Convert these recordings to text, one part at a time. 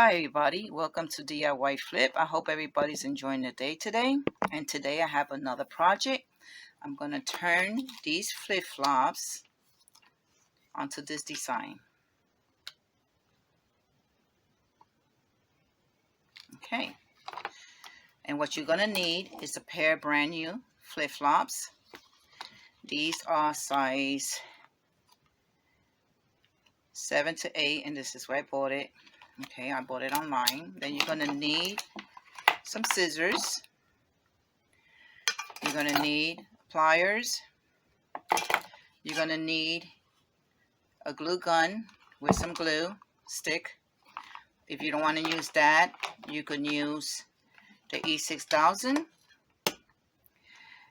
Hi everybody, welcome to DIY Flip. I hope everybody's enjoying the day today. And today I have another project. I'm going to turn these flip-flops onto this design. Okay. And what you're going to need is a pair of brand new flip-flops. These are size 7 to 8, and this is where I bought it. Okay, I bought it online. Then you're going to need some scissors. You're going to need pliers. You're going to need a glue gun with some glue stick. If you don't want to use that, you can use the E6000.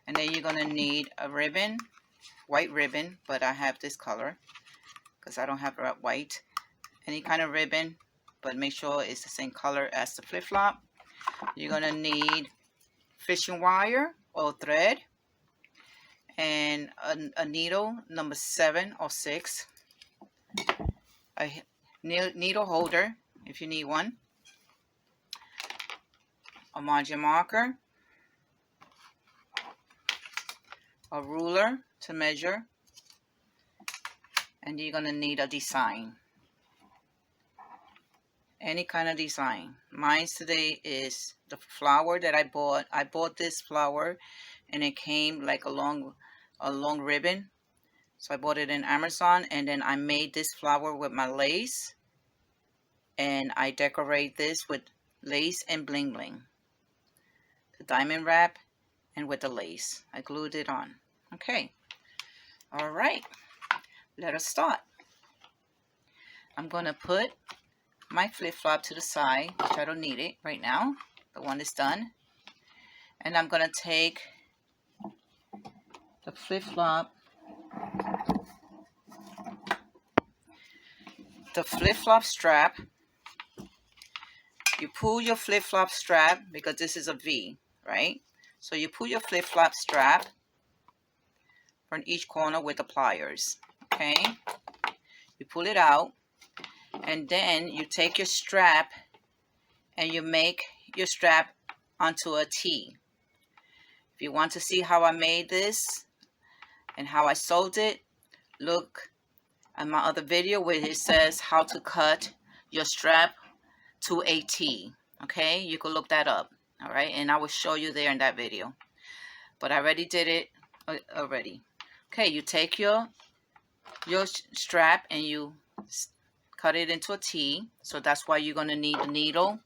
And then you're going to need a ribbon, white ribbon, but I have this color because I don't have white. Any kind of ribbon, but make sure it's the same color as the flip-flop. You're going to need fishing wire or thread and a needle number 7 or 6, a needle holder if you need one, a margin marker, a ruler to measure, and you're going to need a design. Any kind of design. Mine today is the flower that I bought. I bought this flower and it came like a long ribbon. So I bought it in Amazon, and then I made this flower with my lace, and I decorate this with lace and bling bling. The diamond wrap and with the lace. I glued it on. Okay. All right. Let us start. I'm going to put my flip-flop to the side, which I don't need it right now. The one is done. And I'm going to take the flip-flop, strap. You pull your flip-flop strap because this is a V, right? So you pull your flip-flop strap from each corner with the pliers, okay? You pull it out, and then you take your strap and you make your strap onto a T. If you want to see how I made this and how I sewed it, look at my other video where it says how to cut your strap to a T. Okay, you can look that up. All right, and I will show you there in that video. But I already did it already. Okay, you take your strap and you cut it into a T. So that's why you're going to need the needle,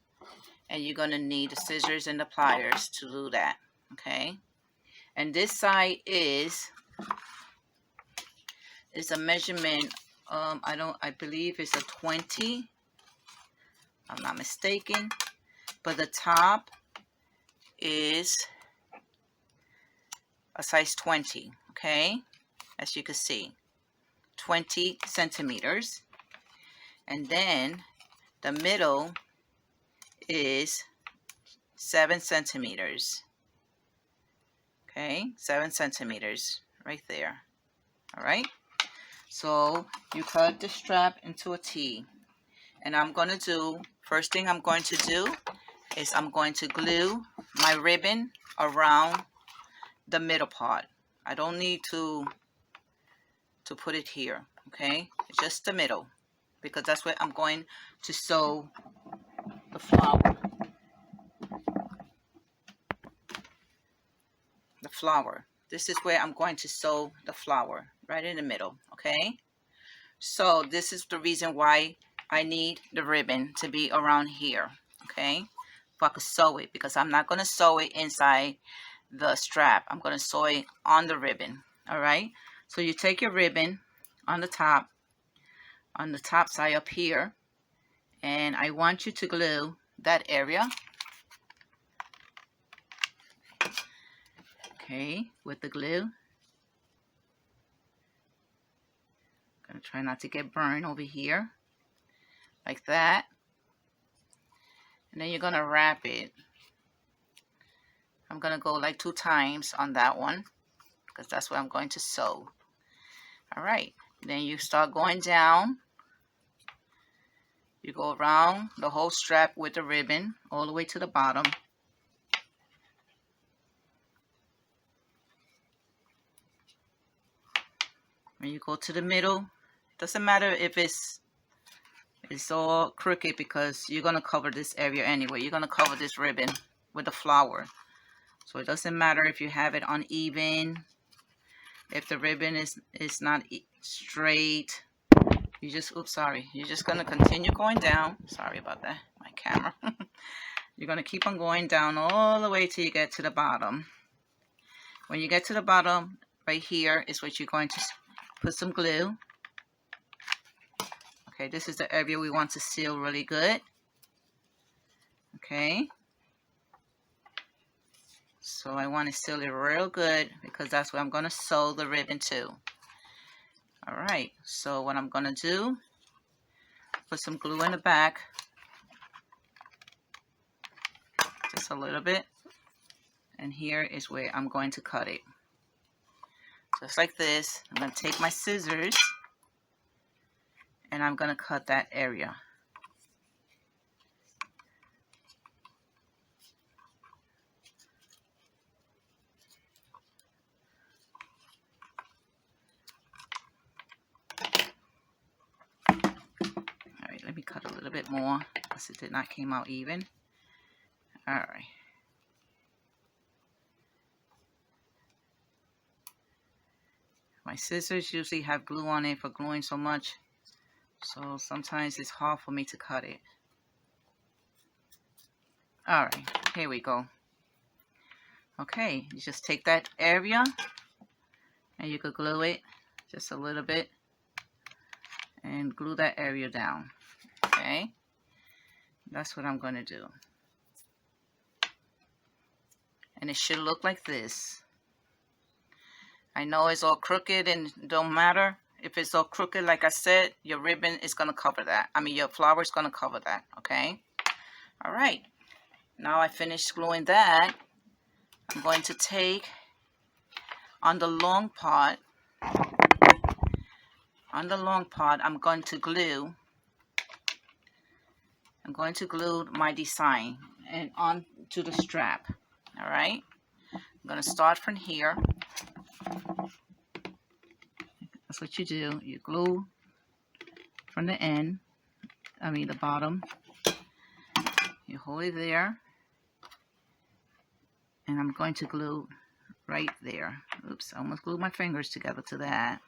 and you're going to need the scissors and the pliers to do that. Okay, and this side is a measurement. I believe it's a 20. I'm not mistaken, but the top is a size 20. Okay, as you can see, 20 centimeters, and then the middle is 7 centimeters. Okay, 7 centimeters right there. All right, so you cut the strap into a T, and first thing I'm going to do is I'm going to glue my ribbon around the middle part. I don't need to put it here, okay? Just the middle, because that's where I'm going to sew the flower. The flower. This is where I'm going to sew the flower, right in the middle, okay? So this is the reason why I need the ribbon to be around here, okay? If I could sew it, because I'm not going to sew it inside the strap. I'm going to sew it on the ribbon, all right? So you take your ribbon on the top side up here, and I want you to glue that area, okay, with the glue. I'm going to try not to get burned over here, like that. And then you're going to wrap it. I'm going to go like 2 times on that one, because that's where I'm going to sew. All right, then you start going down You go around the whole strap with the ribbon all the way to the bottom. When you go to the middle, doesn't matter if it's all crooked because you're going to cover this area anyway. You're going to cover this ribbon with the flower. So it doesn't matter if you have it uneven, if the ribbon is not straight. You just, oops, sorry. You're just going to continue going down. Sorry about that, my camera. You're going to keep on going down all the way till you get to the bottom. When you get to the bottom, right here is what you're going to put some glue. Okay, this is the area we want to seal really good. Okay. So I want to seal it real good because that's where I'm going to sew the ribbon to. Alright, so what I'm going to do, put some glue in the back. Just a little bit. And here is where I'm going to cut it. Just like this. I'm going to take my scissors and I'm going to cut that area. Alright, let me cut a little bit more because it did not come out even. Alright. My scissors usually have glue on it for gluing so much. So sometimes it's hard for me to cut it. Alright, here we go. Okay, you just take that area and you could glue it just a little bit and glue that area down. Okay, that's what I'm going to do. And it should look like this. I know it's all crooked and don't matter. If it's all crooked, like I said, your ribbon is going to cover that. I mean, your flower is going to cover that. Okay. All right. Now I finished gluing that. I'm going to take on the long part. On the long part, I'm going to glue. I'm going to glue my design and onto the strap. All right. I'm going to start from here. That's what you do. You glue from the end, the bottom. You hold it there. And I'm going to glue right there. Oops, I almost glued my fingers together to that.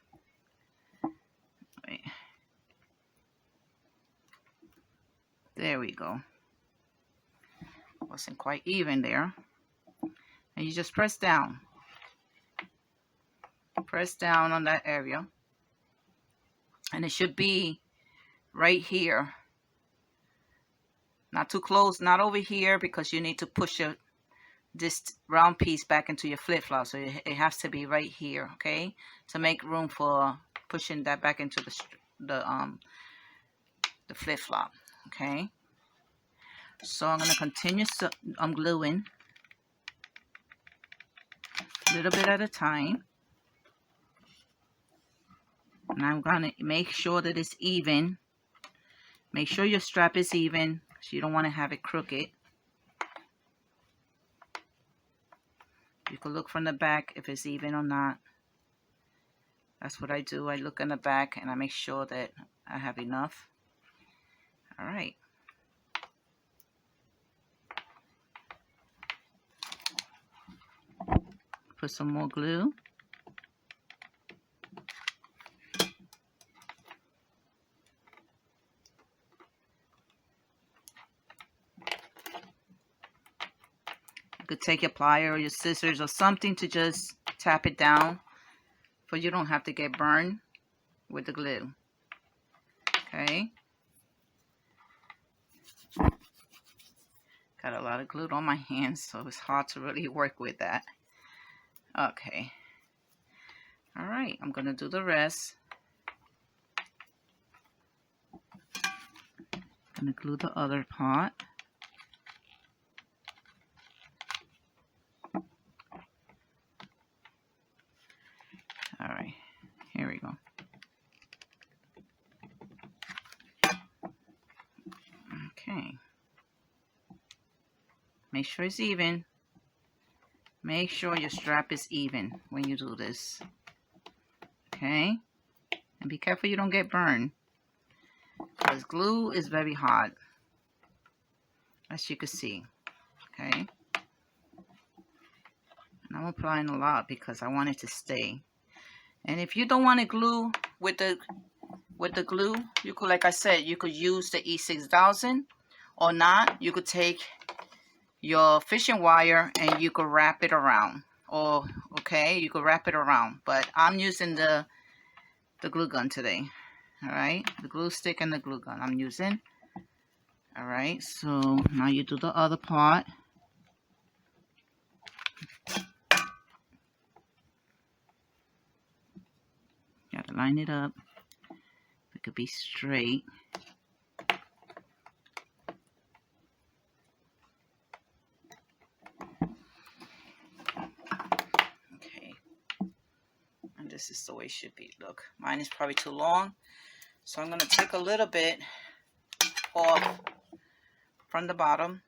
Wait. There we go. Wasn't quite even there. And you just press down. Press down on that area. And it should be right here. Not too close, not over here, because you need to push this round piece back into your flip-flop. So it has to be right here, okay? To make room for pushing that back into the flip-flop, okay? So I'm going to continue gluing a little bit at a time. And I'm going to make sure that it's even. Make sure your strap is even, because you don't want to have it crooked. You can look from the back if it's even or not. That's what I do. I look in the back and I make sure that I have enough. All right. Put some more glue. You could take your plier or your scissors or something to just tap it down, but you don't have to get burned with the glue. Okay. Got a lot of glue on my hands, so it's hard to really work with that. Okay. All right, I'm going to do the rest. I'm going to glue the other part. All right, here we go. Okay. Make sure it's even. Make sure your strap is even when you do this. Okay? And be careful you don't get burned, because glue is very hot, as you can see. Okay? And I'm applying a lot because I want it to stay. And if you don't want to glue with the glue, you could, like I said, you could use the E6000, or not. You could take your fishing wire and you could wrap it around. Or okay, you could wrap it around. But I'm using the glue gun today. Alright, the glue stick and the glue gun I'm using. Alright, so now you do the other part. You gotta line it up. It could be straight. Okay, and this is the way it should be. Look, mine is probably too long, so I'm gonna take a little bit off from the bottom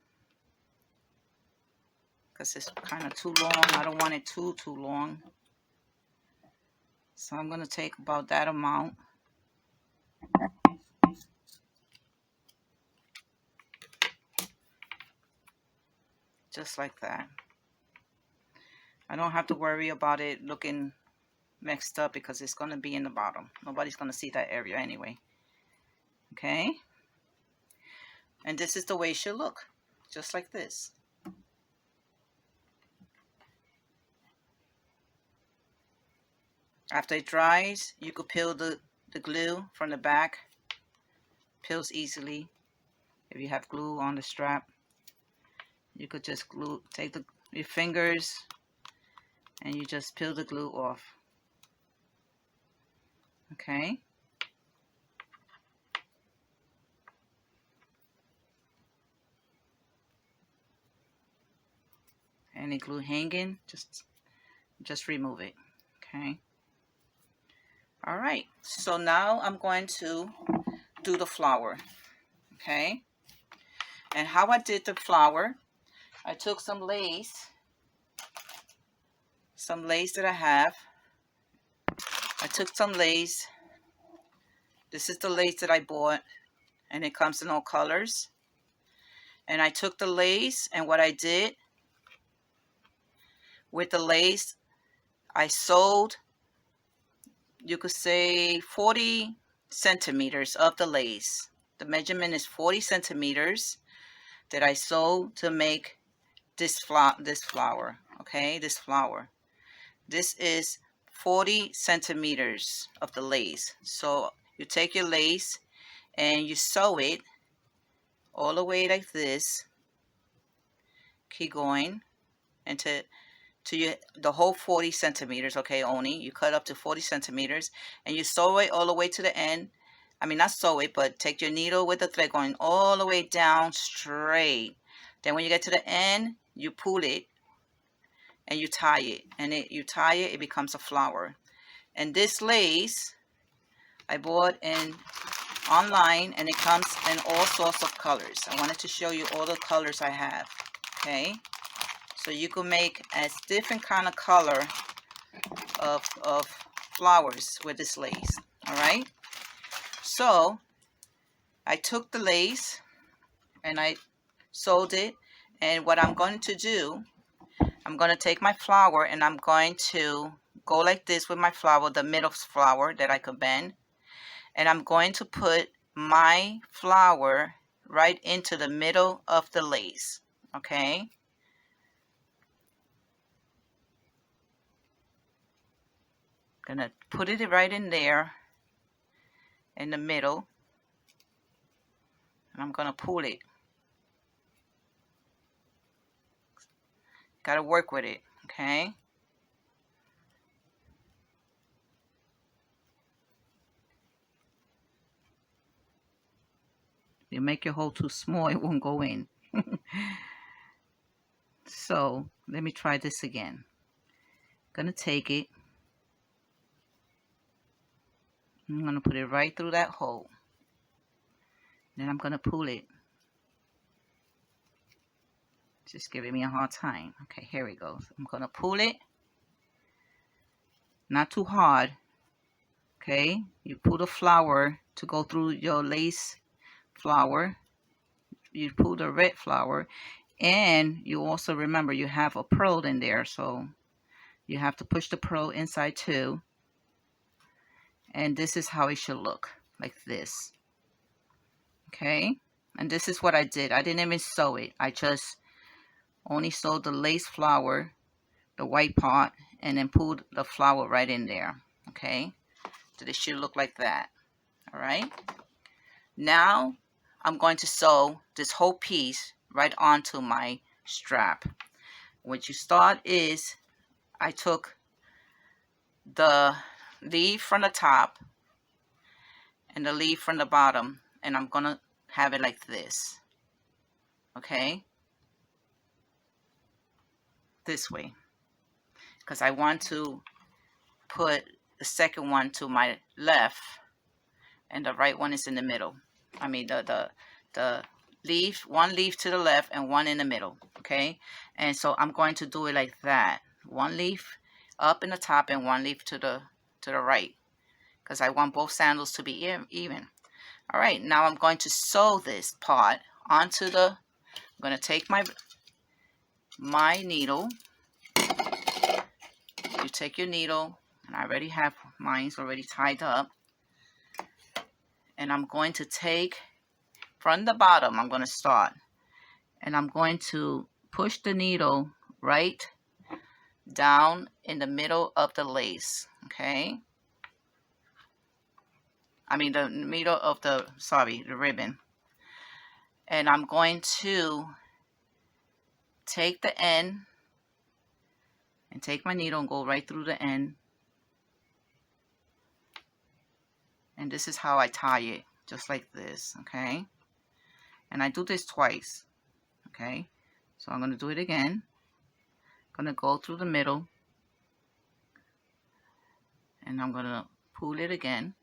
because it's kind of too long. I don't want it too long. So I'm going to take about that amount. Just like that. I don't have to worry about it looking mixed up because it's going to be in the bottom. Nobody's going to see that area anyway. Okay? And this is the way it should look. Just like this. After it dries, you could peel the glue from the back. Peels easily. If you have glue on the strap, you could just take your fingers and you just peel the glue off. Okay? Any glue hanging, just remove it. Okay? All right, so now I'm going to do the flower. Okay? And how I did the flower, I took some lace that I have. I took some lace. This is the lace that I bought, and it comes in all colors. And I took the lace, and what I did with the lace, I sewed, you could say 40 centimeters of the lace. The measurement is 40 centimeters that I sewed to make this flower. Okay, this flower. This is 40 centimeters of the lace. So you take your lace and you sew it all the way like this. Keep going until the whole 40 centimeters. Okay, only you cut up to 40 centimeters and you sew it all the way to the end. I mean, not sew it, but take your needle with the thread going all the way down straight. Then when you get to the end, you pull it and you tie it, and it becomes a flower. And this lace I bought online, and it comes in all sorts of colors. I wanted to show you all the colors I have. Okay, so you can make a different kind of color of flowers with this lace. All right, so I took the lace and I sewed it, and what I'm going to do, I'm going to take my flower and I'm going to go like this with my flower, the middle flower that I could bend. And I'm going to put my flower right into the middle of the lace. Okay? I'm going to put it right in there in the middle. And I'm going to pull it. Got to work with it. Okay? You make your hole too small, it won't go in. So let me try this again. Gonna take it. I'm gonna put it right through that hole. Then I'm gonna pull it. Just giving me a hard time. Okay, here we go. I'm gonna pull it. Not too hard. Okay, you pull the flower to go through your lace flower. You pull the red flower, and you also remember you have a pearl in there, so you have to push the pearl inside too. And this is how it should look, like this. Okay, and this is what I did. I didn't even sew it. I just only sewed the lace flower, the white part, and then pulled the flower right in there. Okay, so this should look like that. All right, now I'm going to sew this whole piece right onto my strap. What you start is, I took the leaf from the top and the leaf from the bottom, and I'm gonna have it like this. Okay, this way, because I want to put the second one to my left and the right one is in the middle. I mean the leaf, one leaf to the left and one in the middle. Okay, and so I'm going to do it like that. One leaf up in the top and one leaf to the right, because I want both sandals to be even. All right, now I'm going to sew this part onto the, I'm going to take my needle. You take your needle, and I already have mine already tied up. And I'm going to take from the bottom, I'm going to start. And I'm going to push the needle right down in the middle of the lace, okay? I mean the middle of the, the ribbon. And I'm going to take the end and take my needle and go right through the end. And this is how I tie it, just like this, okay? And I do this twice, okay? So I'm going to do it again. I'm going to go through the middle. And I'm going to pull it again.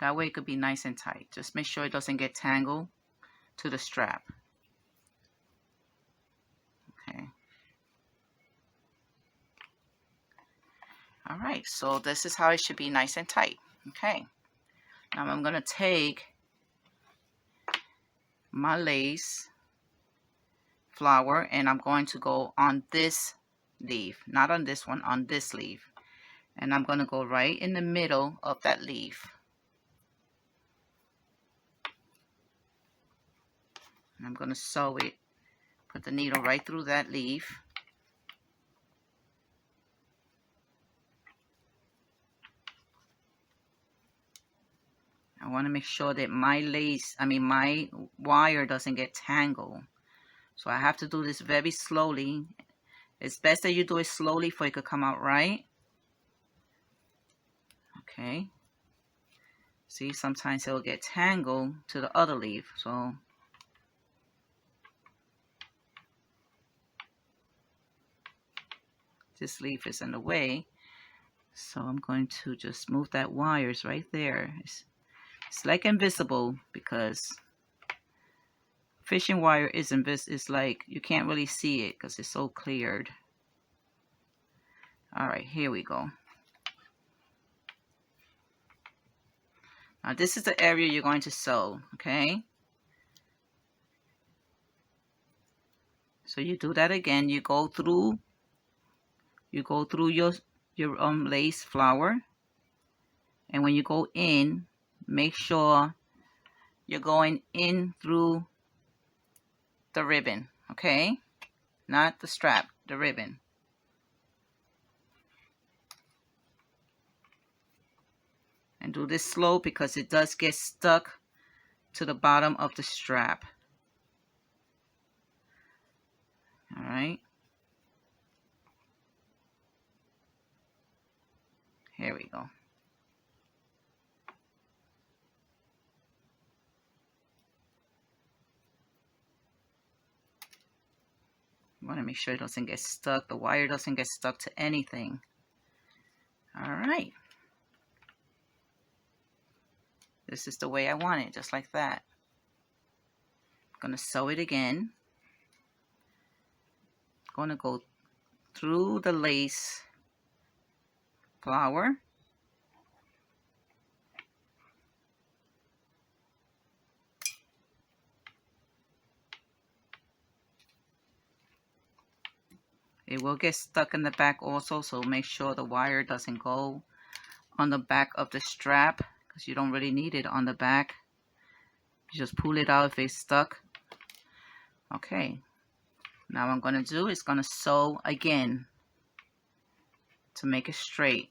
That way it could be nice and tight. Just make sure it doesn't get tangled to the strap. Okay. All right, so this is how it should be, nice and tight. Okay. Now I'm going to take my lace flower and I'm going to go on this leaf, not on this one, on this leaf. And I'm going to go right in the middle of that leaf. And I'm going to sew it, put the needle right through that leaf. I want to make sure that my lace, my wire doesn't get tangled. So I have to do this very slowly. It's best that you do it slowly for it could come out right. Okay. See, sometimes it'll get tangled to the other leaf. So this leaf is in the way. So I'm going to just move that wires right there. It's like invisible because fishing wire is invisible. It's like you can't really see it because it's so cleared. All right, here we go. Now this is the area you're going to sew, okay? So you do that again. You go through your lace flower, and when you go in, make sure you're going in through the ribbon, okay? Not the strap, the ribbon. And do this slow because it does get stuck to the bottom of the strap. All right. Here we go. You want to make sure it doesn't get stuck. The wire doesn't get stuck to anything. All right. This is the way I want it, just like that. I'm going to sew it again. going to go through the lace flower. It will get stuck in the back also, so make sure the wire doesn't go on the back of the strap, because you don't really need it on the back. You just pull it out if it's stuck. Okay, now what I'm going to do is going to sew again to make it straight.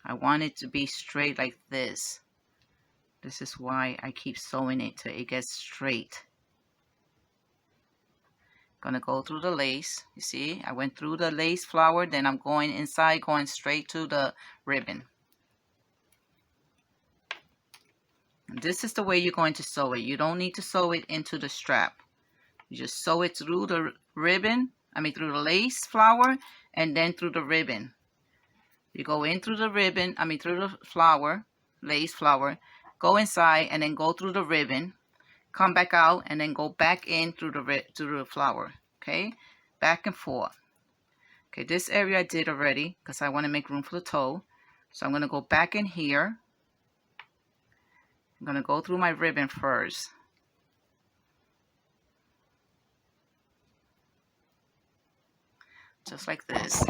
I want it to be straight like this. This is why I keep sewing it till it gets straight. Gonna go through the lace. You see, I went through the lace flower, then I'm going inside, going straight to the ribbon. And this is the way you're going to sew it. You don't need to sew it into the strap. You just sew it through the ribbon, through the lace flower, and then through the ribbon. You go in through the ribbon, through the flower, lace flower, go inside and then go through the ribbon, come back out and then go back in through the flower. Okay, back and forth. Okay, this area I did already because I want to make room for the toe. So I'm going to go back in here. I'm going to go through my ribbon first. Just like this.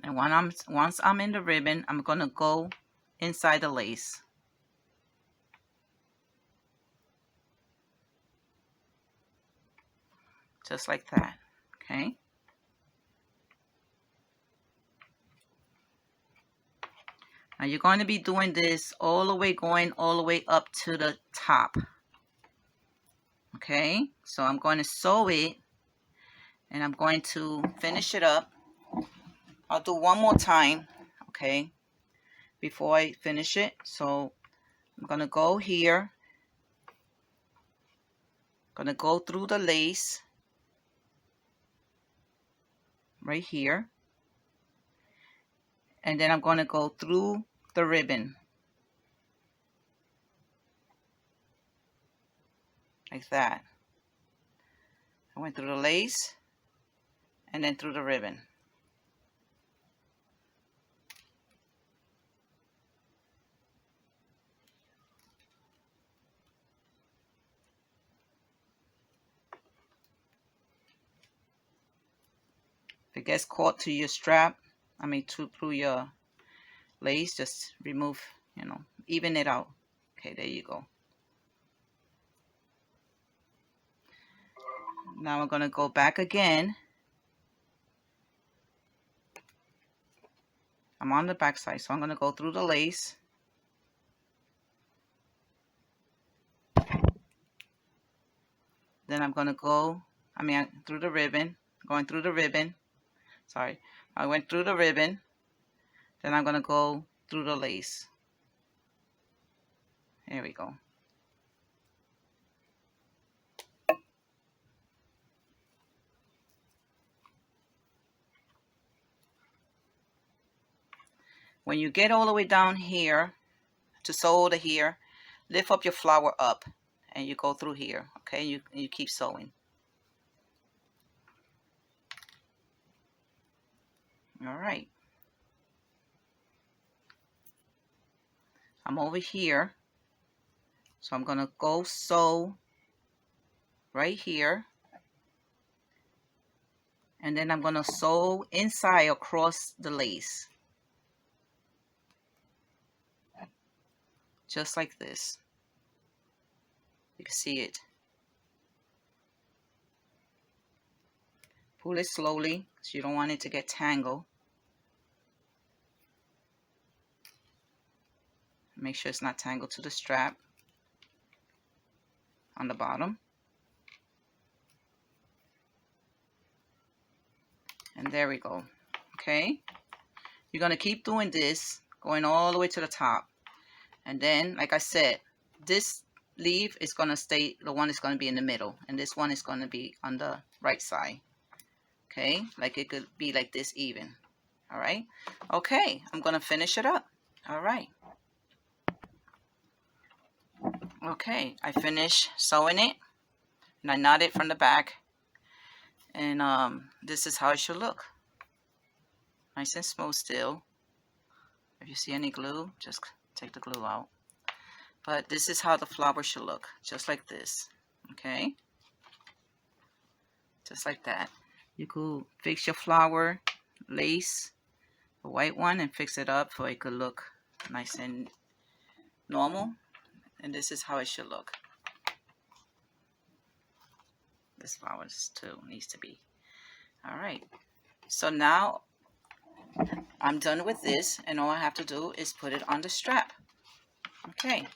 And once I'm in the ribbon, I'm going to go inside the lace. Just like that. Okay. Now you're going to be doing this all the way, going all the way up to the top. Okay, so I'm going to sew it and I'm going to finish it up. I'll do one more time, okay, before I finish it. So I'm going to go here. I'm going to go through the lace right here. And then I'm going to go through the ribbon. Like that. I went through the lace and then through the ribbon. If it gets caught to your strap, through your lace, just remove, even it out. Okay, there you go. Now I'm going to go back again. I'm on the back side, so I'm going to go through the lace. Then I'm going to go, through the ribbon, going through the ribbon. Sorry, I went through the ribbon. Then I'm going to go through the lace. There we go. When you get all the way down here to sew the here, lift up your flower up and you go through here. Okay, you keep sewing. All right. I'm over here. So I'm going to go sew right here. And then I'm going to sew inside across the lace. Just like this. You can see it. Pull it slowly so you don't want it to get tangled. Make sure it's not tangled to the strap on the bottom. And there we go. Okay. You're going to keep doing this, going all the way to the top. And then, like I said, this leaf is going to stay, the one is going to be in the middle. And this one is going to be on the right side. Okay. Like it could be like this even. All right. Okay. I'm going to finish it up. All right. Okay, I finished sewing it, and I knot it from the back, and this is how it should look. Nice and smooth still. If you see any glue, just take the glue out. But this is how the flower should look, just like this. Okay, just like that. You could fix your flower lace, the white one, and fix it up so it could look nice and normal. And this is how it should look. This flower too needs to be. All right, so now I'm done with this, and all I have to do is put it on the strap. Okay.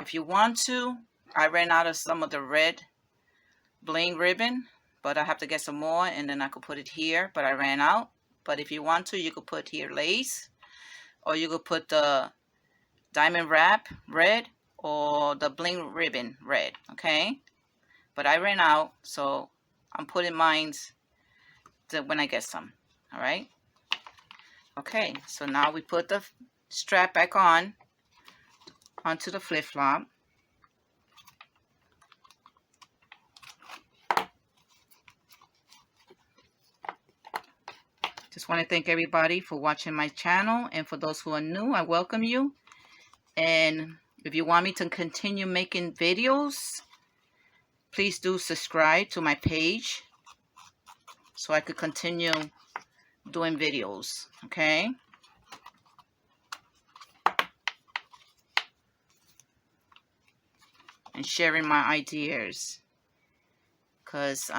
If you want to, I ran out of some of the red bling ribbon, but I have to get some more, and then I could put it here, but I ran out. But if you want to, you could put here lace, or you could put the diamond wrap red, or the bling ribbon red, okay? But I ran out, so I'm putting mine when I get some, all right? Okay, so now we put the strap back on onto the flip-flop. Just want to thank everybody for watching my channel, and for those who are new, I welcome you. And if you want me to continue making videos, please do subscribe to my page so I could continue doing videos, okay? And sharing my ideas, because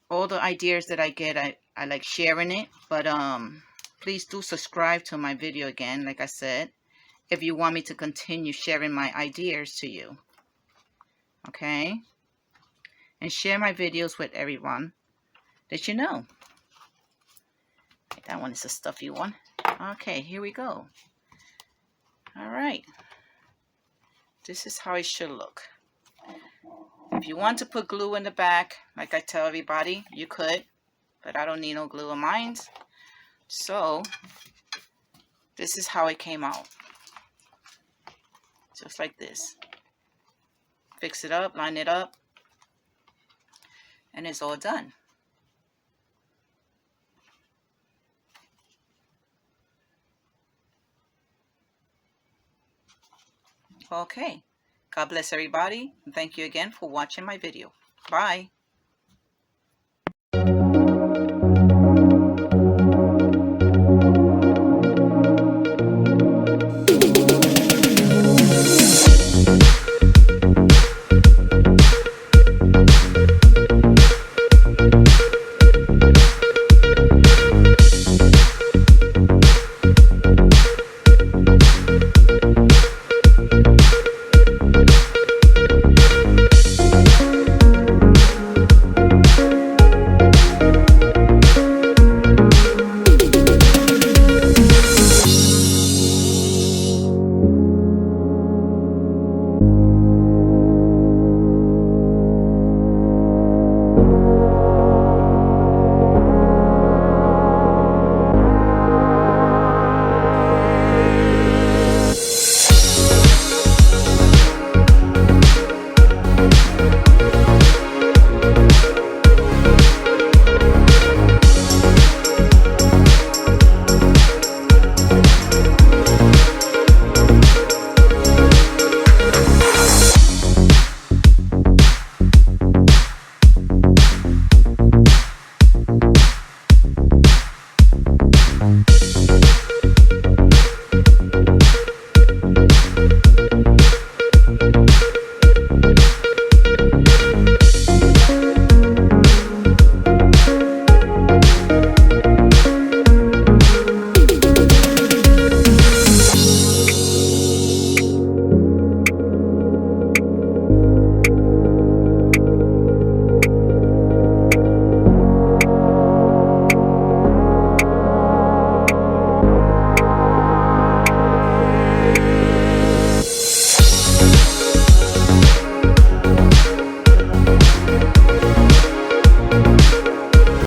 all the ideas that I get, I like sharing it. But please do subscribe to my video again, like I said, if you want me to continue sharing my ideas to you, okay? And share my videos with everyone that you know. That one is a stuffy one. Okay, here we go. All right. This is how it should look. If you want to put glue in the back, like I tell everybody, you could, but I don't need no glue on mine. So this is how it came out. Just like this. Fix it up, line it up, and it's all done. Okay. God bless everybody, and thank you again for watching my video. Bye.